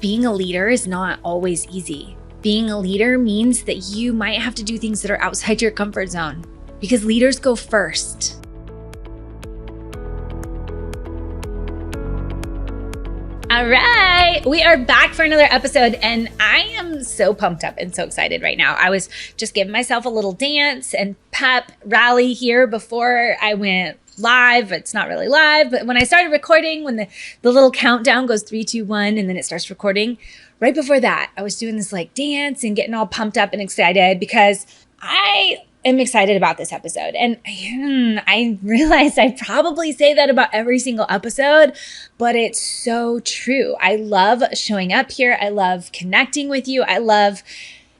Being a leader is not always easy. Being a leader means that you might have to do things that are outside your comfort zone because leaders go first. All right, we are back for another episode and I am so pumped up and so excited right now. I was just giving myself a little dance and pep rally here before I went live. It's not really live, but when I started recording, when the little countdown goes 3, 2, 1, and then it starts recording, right before that, I was doing this like dance and getting all pumped up and excited because I am excited about this episode. And I realized I probably say that about every single episode, but it's so true. I love showing up here. I love connecting with you. I love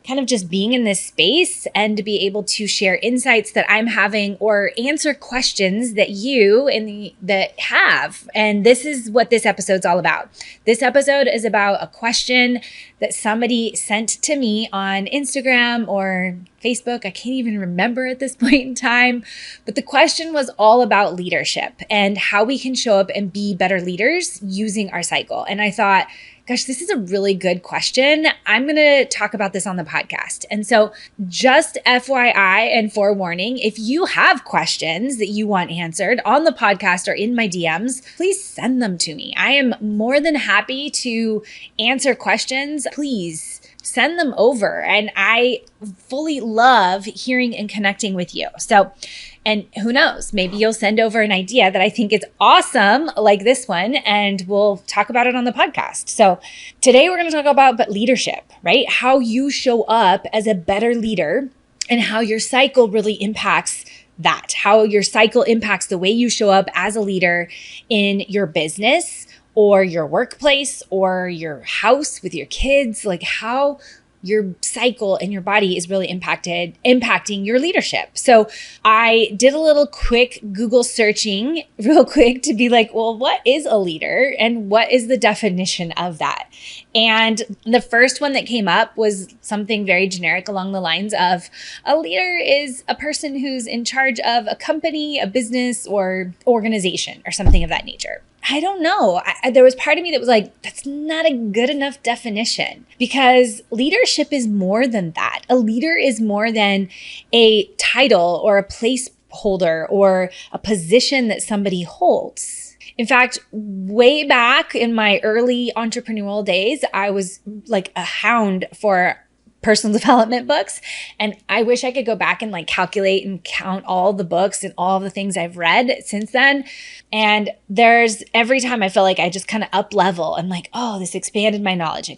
kind of just being in this space and to be able to share insights that I'm having or answer questions that you that have. And this is what this episode's all about. This episode is about a question that somebody sent to me on Instagram or Facebook. I can't even remember at this point in time, but the question was all about leadership and how we can show up and be better leaders using our cycle. And I thought, gosh, this is a really good question. I'm going to talk about this on the podcast. And so just FYI and forewarning, if you have questions that you want answered on the podcast or in my DMs, please send them to me. I am more than happy to answer questions. Please send them over. And I fully love hearing and connecting with you. So, and who knows, maybe you'll send over an idea that I think is awesome, like this one, and we'll talk about it on the podcast. So today we're going to talk about leadership, right? How you show up as a better leader and how your cycle really impacts that, how your cycle impacts the way you show up as a leader in your business or your workplace or your house with your kids, like how your cycle and your body is really impacting your leadership. So I did a little quick Google searching real quick to be like, well, what is a leader and what is the definition of that? And the first one that came up was something very generic along the lines of a leader is a person who's in charge of a company, a business, or organization or something of that nature. I don't know. There was part of me that was like, that's not a good enough definition because leadership is more than that. A leader is more than a title or a placeholder or a position that somebody holds. In fact, way back in my early entrepreneurial days, I was like a hound for personal development books. And I wish I could go back and like calculate and count all the books and all the things I've read since then. And there's every time I feel like I just kind of up level and like, oh, this expanded my knowledge.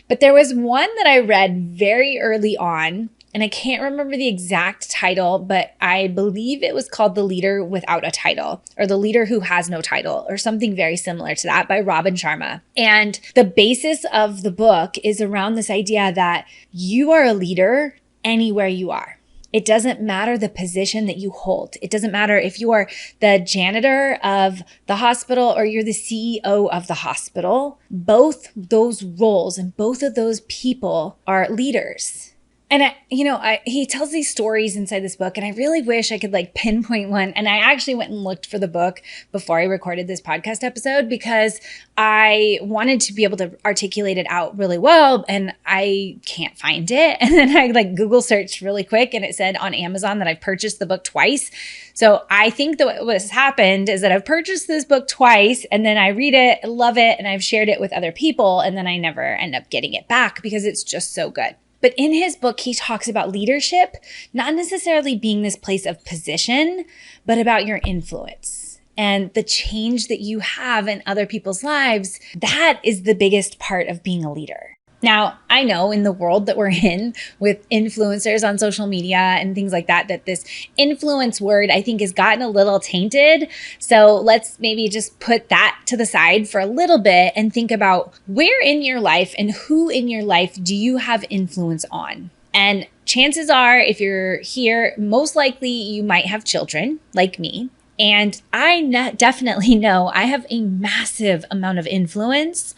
But there was one that I read very early on, and I can't remember the exact title, but I believe it was called The Leader Without a Title or The Leader Who Has No Title or something very similar to that by Robin Sharma. And the basis of the book is around this idea that you are a leader anywhere you are. It doesn't matter the position that you hold. It doesn't matter if you are the janitor of the hospital or you're the CEO of the hospital. Both those roles and both of those people are leaders. And he tells these stories inside this book, and I really wish I could like pinpoint one. And I actually went and looked for the book before I recorded this podcast episode because I wanted to be able to articulate it out really well, and I can't find it. And then I like Google searched really quick, and it said on Amazon that I've purchased the book twice. So I think that what has happened is that I've purchased this book twice, and then I read it, love it, and I've shared it with other people, and then I never end up getting it back because it's just so good. But in his book, he talks about leadership, not necessarily being this place of position, but about your influence and the change that you have in other people's lives. That is the biggest part of being a leader. Now, I know in the world that we're in with influencers on social media and things like that, that this influence word, I think, has gotten a little tainted. So let's maybe just put that to the side for a little bit and think about where in your life and who in your life do you have influence on? And chances are, if you're here, most likely you might have children like me. And I definitely know I have a massive amount of influence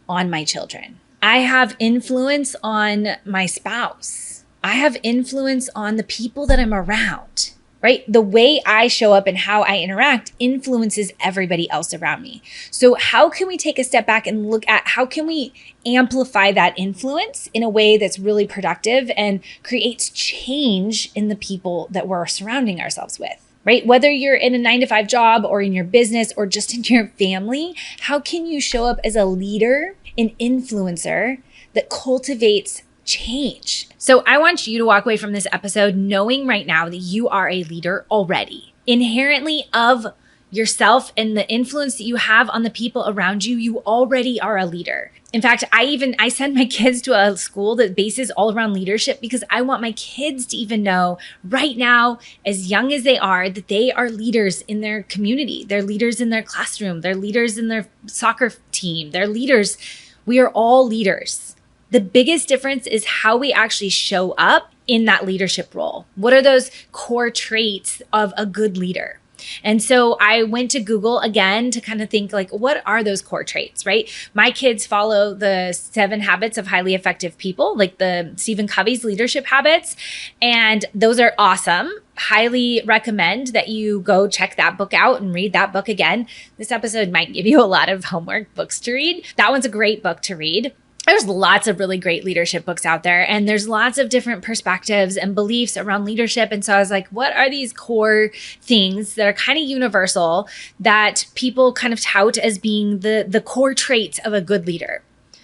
on my children. I have influence on my spouse. I have influence on the people that I'm around. right? The way I show up and how I interact influences everybody else around me. So how can we take a step back and look at how can we amplify that influence in a way that's really productive and creates change in the people that we're surrounding ourselves with? Right? Whether you're in a 9-to-5 job or in your business or just in your family, how can you show up as a leader, an influencer that cultivates change? So I want you to walk away from this episode knowing right now that you are a leader already. Inherently of yourself and the influence that you have on the people around you, you already are a leader. In fact, I send my kids to a school that bases all around leadership because I want my kids to even know right now, as young as they are, that they are leaders in their community. They're leaders in their classroom. They're leaders in their soccer team. They're leaders. We are all leaders. The biggest difference is how we actually show up in that leadership role. What are those core traits of a good leader? And so I went to Google again to kind of think like, what are those core traits, right? My kids follow the 7 habits of highly effective people, like the Stephen Covey's leadership habits. And those are awesome. Highly recommend that you go check that book out and read that book again. This episode might give you a lot of homework books to read. That one's a great book to read. There's lots of really great leadership books out there, and there's lots of different perspectives and beliefs around leadership. And so I was like, what are these core things that are kind of universal that people kind of tout as being the core traits of a good leader?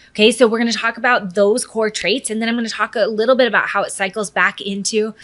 Okay, so we're going to talk about those core traits, and then I'm going to talk a little bit about how it cycles back into.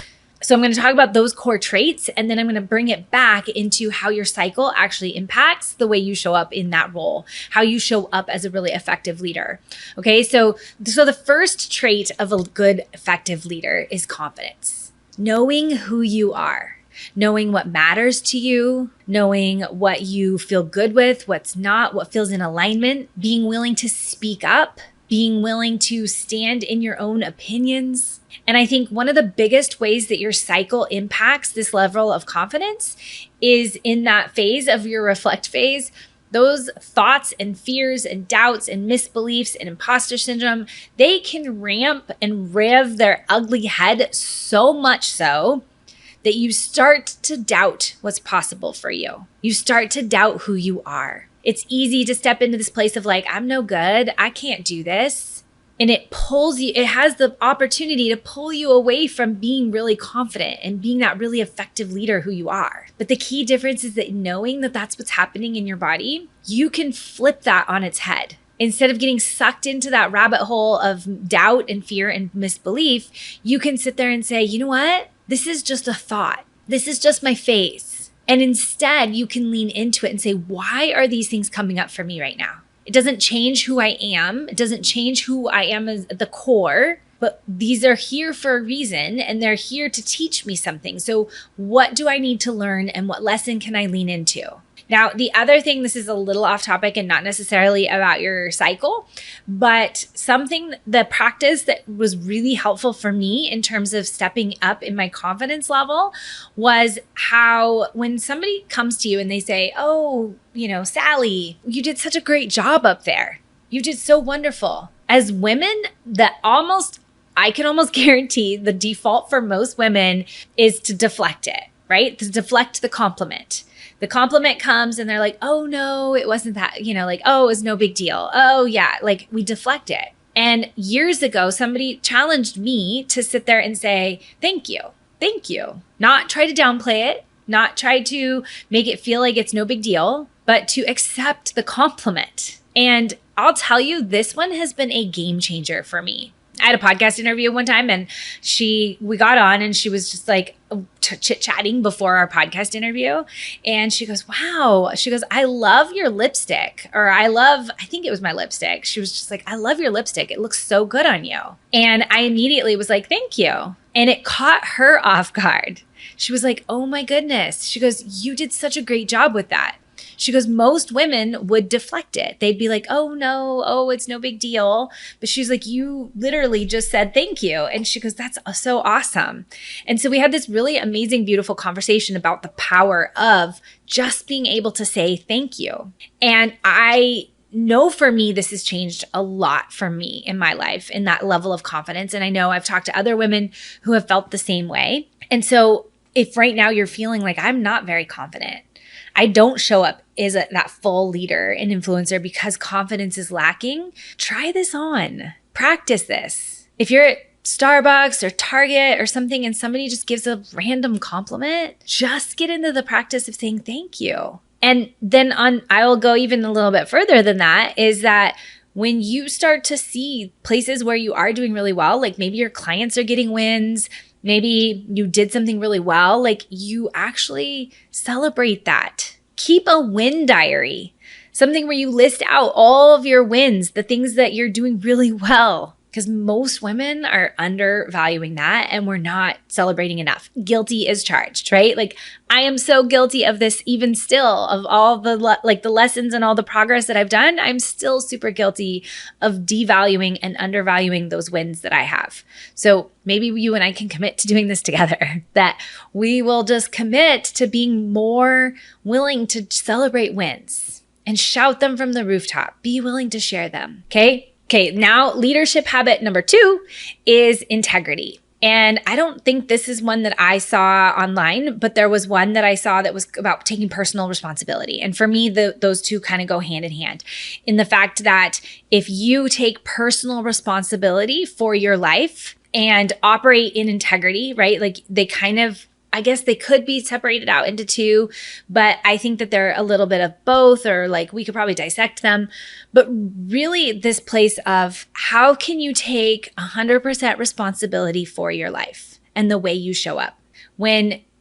So I'm going to talk about those core traits, and then I'm going to bring it back into how your cycle actually impacts the way you show up in that role, how you show up as a really effective leader. Okay, so the first trait of a good, effective leader is confidence. Knowing who you are, knowing what matters to you, knowing what you feel good with, what's not, what feels in alignment, being willing to speak up, being willing to stand in your own opinions. And I think one of the biggest ways that your cycle impacts this level of confidence is in that phase of your reflect phase. Those thoughts and fears and doubts and misbeliefs and imposter syndrome, they can ramp and rev their ugly head so much so that you start to doubt what's possible for you. You start to doubt who you are. It's easy to step into this place of like, I'm no good. I can't do this. And it pulls you, it has the opportunity to pull you away from being really confident and being that really effective leader who you are. But the key difference is that knowing that that's what's happening in your body, you can flip that on its head. Instead of getting sucked into that rabbit hole of doubt and fear and misbelief, you can sit there and say, you know what? This is just a thought. This is just my phase. And instead, you can lean into it and say, why are these things coming up for me right now? It doesn't change who I am. It doesn't change who I am as the core, but these are here for a reason and they're here to teach me something. So what do I need to learn and what lesson can I lean into? Now, the other thing, this is a little off topic and not necessarily about your cycle, but something, the practice that was really helpful for me in terms of stepping up in my confidence level was how when somebody comes to you and they say, oh, Sally, you did such a great job up there. You did so wonderful. As women, I can almost guarantee the default for most women is to deflect it, right? To deflect the compliment. The compliment comes and they're like, oh no, it wasn't that, oh, it was no big deal. Oh yeah, like we deflect it. And years ago, somebody challenged me to sit there and say, thank you. Not try to downplay it, not try to make it feel like it's no big deal, but to accept the compliment. And I'll tell you, this one has been a game changer for me. I had a podcast interview one time and we got on and she was just like chit-chatting before our podcast interview. And she goes, wow. She goes, I love your lipstick. Or I think it was my lipstick. She was just like, I love your lipstick. It looks so good on you. And I immediately was like, thank you. And it caught her off guard. She was like, oh my goodness. She goes, you did such a great job with that. She goes, most women would deflect it. They'd be like, oh no, oh, it's no big deal. But she's like, you literally just said thank you. And she goes, that's so awesome. And so we had this really amazing, beautiful conversation about the power of just being able to say thank you. And I know for me, this has changed a lot for me in my life in that level of confidence. And I know I've talked to other women who have felt the same way. And so if right now you're feeling like I'm not very confident, I don't show up as that full leader and influencer because confidence is lacking, try this on. Practice this. If you're at Starbucks or Target or something and somebody just gives a random compliment, just get into the practice of saying thank you. And then I will go even a little bit further than that, is that when you start to see places where you are doing really well, like maybe your clients are getting wins, maybe you did something really well, like you actually celebrate that. Keep a win diary, something where you list out all of your wins, the things that you're doing really well. Because most women are undervaluing that and we're not celebrating enough. Guilty as charged, right? Like I am so guilty of this even still, of all the the lessons and all the progress that I've done. I'm still super guilty of devaluing and undervaluing those wins that I have. So maybe you and I can commit to doing this together, that we will just commit to being more willing to celebrate wins and shout them from the rooftop. Be willing to share them, okay? Okay, now leadership habit number 2 is integrity. And I don't think this is one that I saw online, but there was one that I saw that was about taking personal responsibility. And for me, those two kind of go hand in hand in the fact that if you take personal responsibility for your life and operate in integrity, right? Like they kind of, I guess they could be separated out into two, but I think that they're a little bit of both, or like we could probably dissect them. But really this place of how can you take 100% responsibility for your life and the way you show up?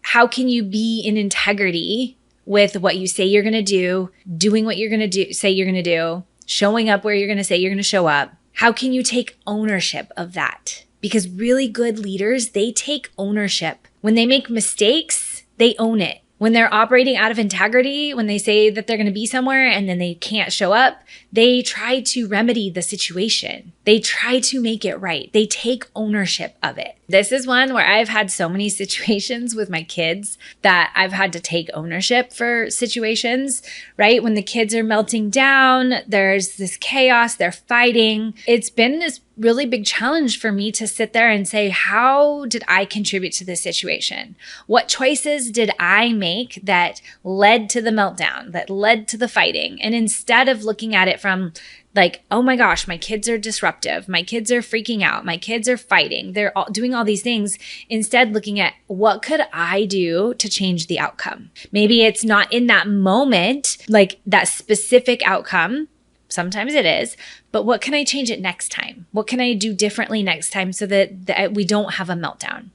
How can you be in integrity with what you say you're going to do, doing what you're going to do, say you're going to do, showing up where you're going to say you're going to show up? How can you take ownership of that? Because really good leaders, they take ownership. When they make mistakes, they own it. When they're operating out of integrity, when they say that they're going to be somewhere and then they can't show up, they try to remedy the situation. They try to make it right. They take ownership of it. This is one where I've had so many situations with my kids that I've had to take ownership for situations, right? When the kids are melting down, there's this chaos, they're fighting. It's been this really big challenge for me to sit there and say, how did I contribute to this situation? What choices did I make that led to the meltdown, that led to the fighting? And instead of looking at it from like, oh my gosh, my kids are disruptive, my kids are freaking out, my kids are fighting, they're all doing all these things, instead looking at what could I do to change the outcome? Maybe it's not in that moment, like that specific outcome. Sometimes it is, but what can I change it next time? What can I do differently next time so that we don't have a meltdown?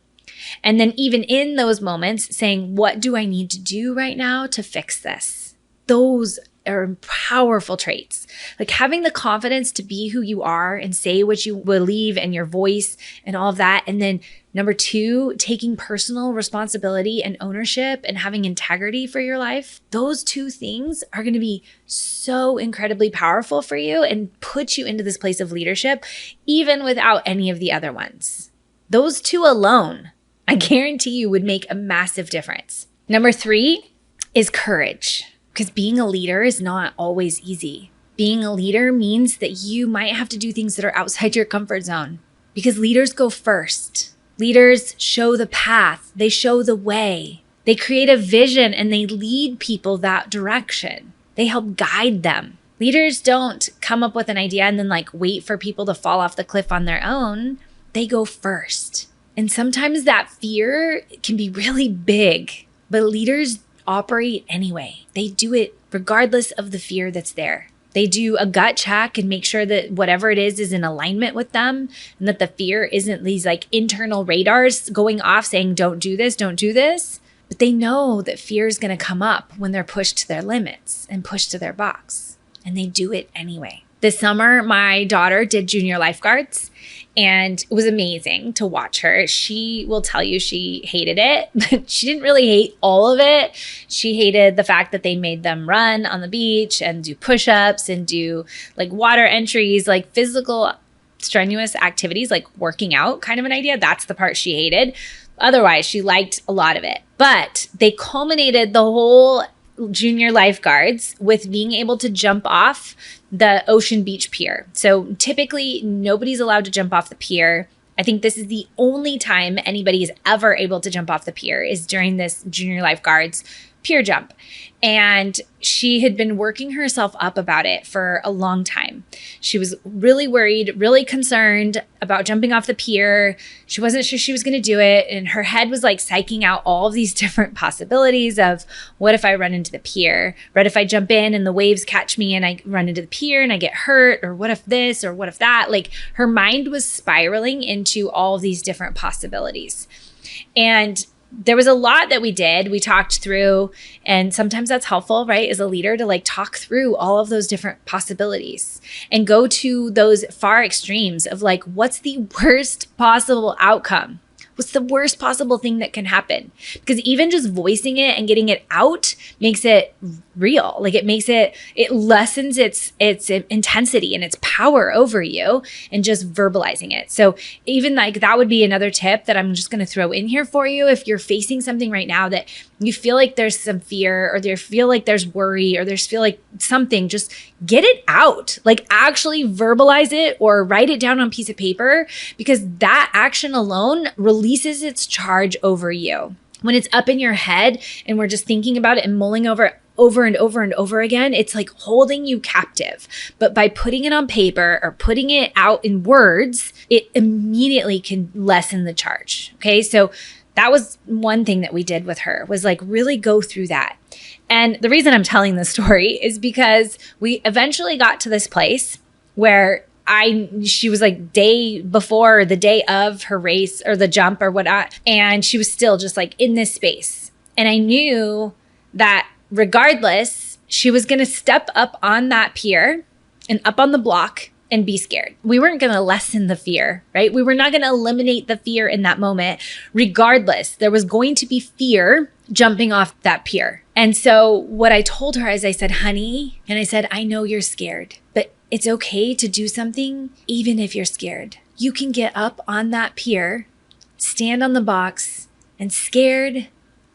And then even in those moments saying, what do I need to do right now to fix this? Those are powerful traits. Like having the confidence to be who you are and say what you believe and your voice and all of that. And then number 2, taking personal responsibility and ownership and having integrity for your life. Those 2 things are going to be so incredibly powerful for you and put you into this place of leadership, even without any of the other ones. Those 2 alone, I guarantee you, would make a massive difference. Number 3 is courage. Because being a leader is not always easy. Being a leader means that you might have to do things that are outside your comfort zone, because leaders go first. Leaders show the path. They show the way. They create a vision and they lead people that direction. They help guide them. Leaders don't come up with an idea and then like wait for people to fall off the cliff on their own. They go first. And sometimes that fear can be really big, but leaders operate anyway. They do it regardless of the fear that's there. They do a gut check and make sure that whatever it is in alignment with them, and that the fear isn't these like internal radars going off saying, don't do this, don't do this. But they know that fear is going to come up when they're pushed to their limits and pushed to their box. And they do it anyway. This summer, my daughter did junior lifeguards, and it was amazing to watch her. She will tell you she hated it, but she didn't really hate all of it. She hated the fact that they made them run on the beach and do push-ups and do like water entries, like physical strenuous activities, like working out kind of an idea. That's the part she hated. Otherwise, she liked a lot of it. But they culminated the whole junior lifeguards with being able to jump off the Ocean Beach pier. So typically nobody's allowed to jump off the pier I think this is the only time anybody is ever able to jump off the pier is during this junior lifeguards pier jump. And she had been working herself up about it for a long time. She was really worried, really concerned about jumping off the pier. She wasn't sure she was going to do it. And her head was like psyching out all of these different possibilities of what if I run into the pier? What if I jump in and the waves catch me and I run into the pier and I get hurt? Or what if this or what if that? Like her mind was spiraling into all of these different possibilities. And there was a lot that we did. We talked through, and sometimes that's helpful, right? As a leader to like talk through all of those different possibilities and go to those far extremes of like, what's the worst possible outcome? What's the worst possible thing that can happen? Because even just voicing it and getting it out makes it real. Like it lessens its intensity and its power over you and just verbalizing it. So even like that would be another tip that I'm just going to throw in here for you. If you're facing something right now that you feel like there's some fear or you feel like there's worry or there's feel like something, just get it out. Like actually verbalize it or write it down on a piece of paper, because that action alone releases its charge over you. When it's up in your head and we're just thinking about it and mulling over and over and over again, it's like holding you captive. But by putting it on paper or putting it out in words, it immediately can lessen the charge. Okay. So that was one thing that we did with her, was like really go through that. And the reason I'm telling this story is because we eventually got to this place where she was like day before the day of her race or the jump or whatnot. And she was still just like in this space. And I knew that regardless, she was going to step up on that pier and up on the block and be scared. We weren't going to lessen the fear, right? We were not going to eliminate the fear in that moment. Regardless, there was going to be fear jumping off that pier. And so what I told her is I said, honey, and I said, I know you're scared, but it's okay to do something even if you're scared. You can get up on that pier, stand on the box, and scared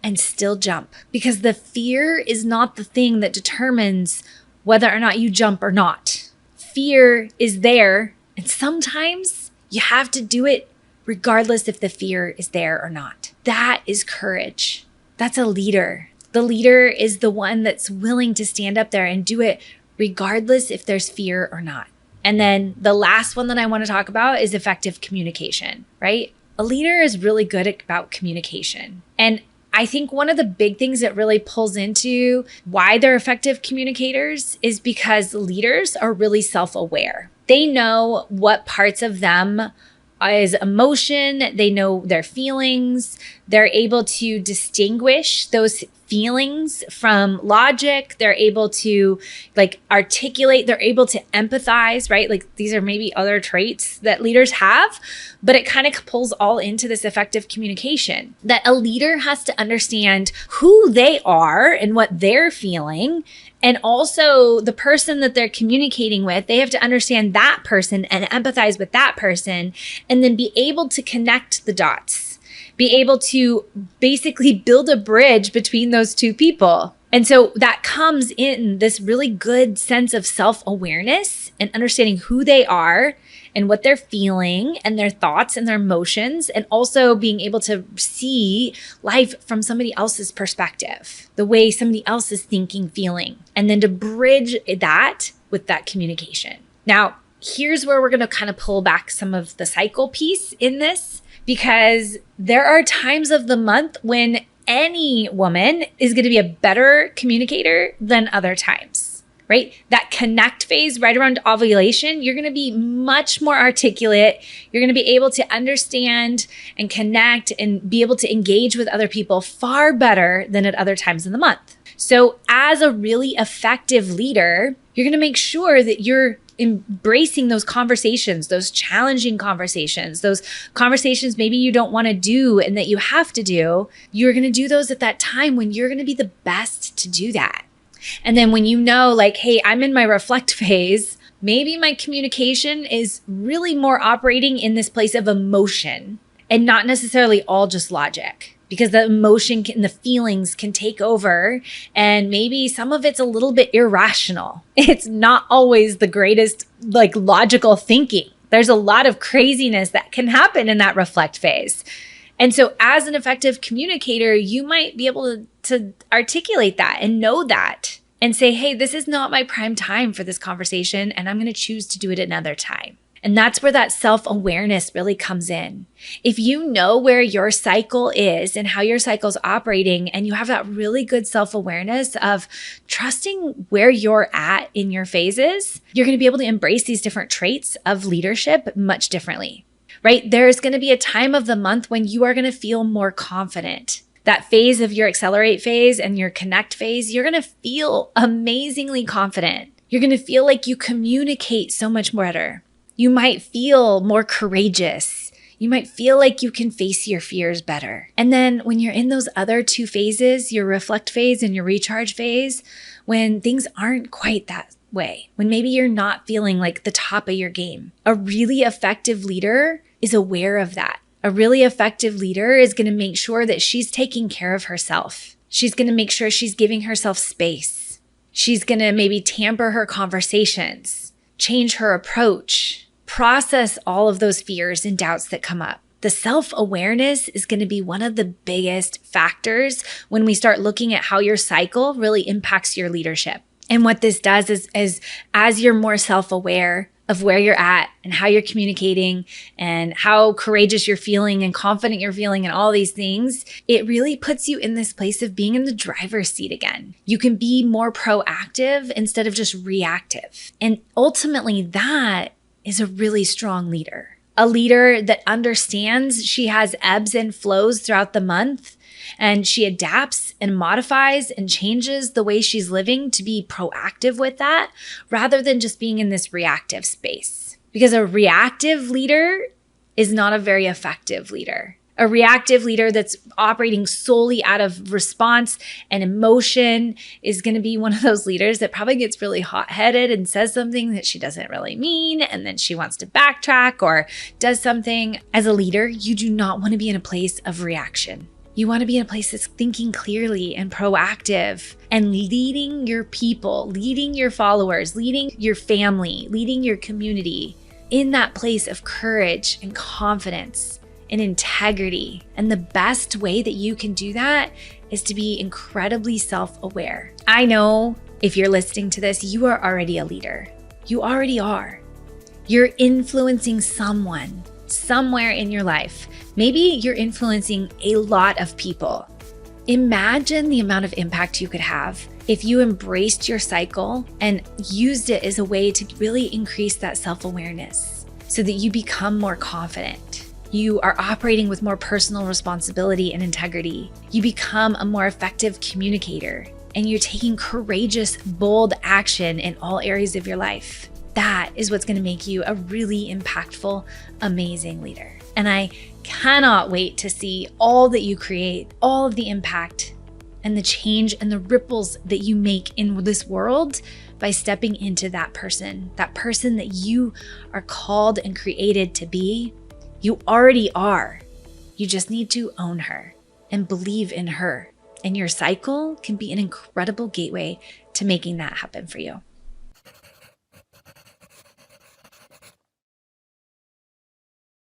and still jump, because the fear is not the thing that determines whether or not you jump or not. Fear is there, and sometimes you have to do it regardless if the fear is there or not. That is courage. That's a leader. The leader is the one that's willing to stand up there and do it regardless if there's fear or not. And then the last one that I want to talk about is effective communication, right? A leader is really good about communication. And I think one of the big things that really pulls into why they're effective communicators is because leaders are really self-aware. They know what parts of them is emotion. They know their feelings. They're able to distinguish those feelings from logic. They're able to like articulate. They're able to empathize, right? Like these are maybe other traits that leaders have, but it kind of pulls all into this effective communication, that a leader has to understand who they are and what they're feeling. And also the person that they're communicating with, they have to understand that person and empathize with that person, and then be able to connect the dots, be able to basically build a bridge between those two people. And so that comes in this really good sense of self-awareness and understanding who they are and what they're feeling and their thoughts and their emotions, and also being able to see life from somebody else's perspective, the way somebody else is thinking, feeling, and then to bridge that with that communication. Now, here's where we're going to kind of pull back some of the cycle piece in this, because there are times of the month when any woman is going to be a better communicator than other times. Right? That connect phase right around ovulation, you're going to be much more articulate. You're going to be able to understand and connect and be able to engage with other people far better than at other times in the month. So as a really effective leader, you're going to make sure that you're embracing those conversations, those challenging conversations, those conversations maybe you don't want to do and that you have to do. You're going to do those at that time when you're going to be the best to do that. And then when you know, like, hey, I'm in my reflect phase, maybe my communication is really more operating in this place of emotion and not necessarily all just logic, because the emotion and the feelings can take over, and maybe some of it's a little bit irrational. It's not always the greatest like logical thinking. There's a lot of craziness that can happen in that reflect phase. And so as an effective communicator, you might be able to articulate that and know that and say, hey, this is not my prime time for this conversation, and I'm going to choose to do it another time. And that's where that self-awareness really comes in. If you know where your cycle is and how your cycle's operating, and you have that really good self-awareness of trusting where you're at in your phases, you're going to be able to embrace these different traits of leadership much differently, right? There's going to be a time of the month when you are going to feel more confident. That phase of your accelerate phase and your connect phase, you're going to feel amazingly confident. You're going to feel like you communicate so much better. You might feel more courageous. You might feel like you can face your fears better. And then when you're in those other two phases, your reflect phase and your recharge phase, when things aren't quite that way, when maybe you're not feeling like the top of your game, a really effective leader is aware of that. A really effective leader is going to make sure that she's taking care of herself. She's going to make sure she's giving herself space. She's going to maybe tamper her conversations, change her approach, process all of those fears and doubts that come up. The self-awareness is going to be one of the biggest factors when we start looking at how your cycle really impacts your leadership. And what this does is as you're more self-aware of where you're at and how you're communicating and how courageous you're feeling and confident you're feeling and all these things, it really puts you in this place of being in the driver's seat again. You can be more proactive instead of just reactive. And ultimately, that is a really strong leader. A leader that understands she has ebbs and flows throughout the month, and she adapts and modifies and changes the way she's living to be proactive with that, rather than just being in this reactive space. Because a reactive leader is not a very effective leader. A reactive leader that's operating solely out of response and emotion is going to be one of those leaders that probably gets really hot-headed and says something that she doesn't really mean, and then she wants to backtrack or does something. As a leader, you do not want to be in a place of reaction. You want to be in a place that's thinking clearly and proactive and leading your people, leading your followers, leading your family, leading your community in that place of courage and confidence and integrity. And the best way that you can do that is to be incredibly self-aware. I know if you're listening to this, you are already a leader. You already are. You're influencing someone somewhere in your life. Maybe you're influencing a lot of people. Imagine the amount of impact you could have if you embraced your cycle and used it as a way to really increase that self-awareness so that you become more confident. You are operating with more personal responsibility and integrity. You become a more effective communicator, and you're taking courageous, bold action in all areas of your life. That is what's going to make you a really impactful, amazing leader. And I cannot wait to see all that you create, all of the impact and the change and the ripples that you make in this world by stepping into that person that you are called and created to be. You already are. You just need to own her and believe in her. And your cycle can be an incredible gateway to making that happen for you.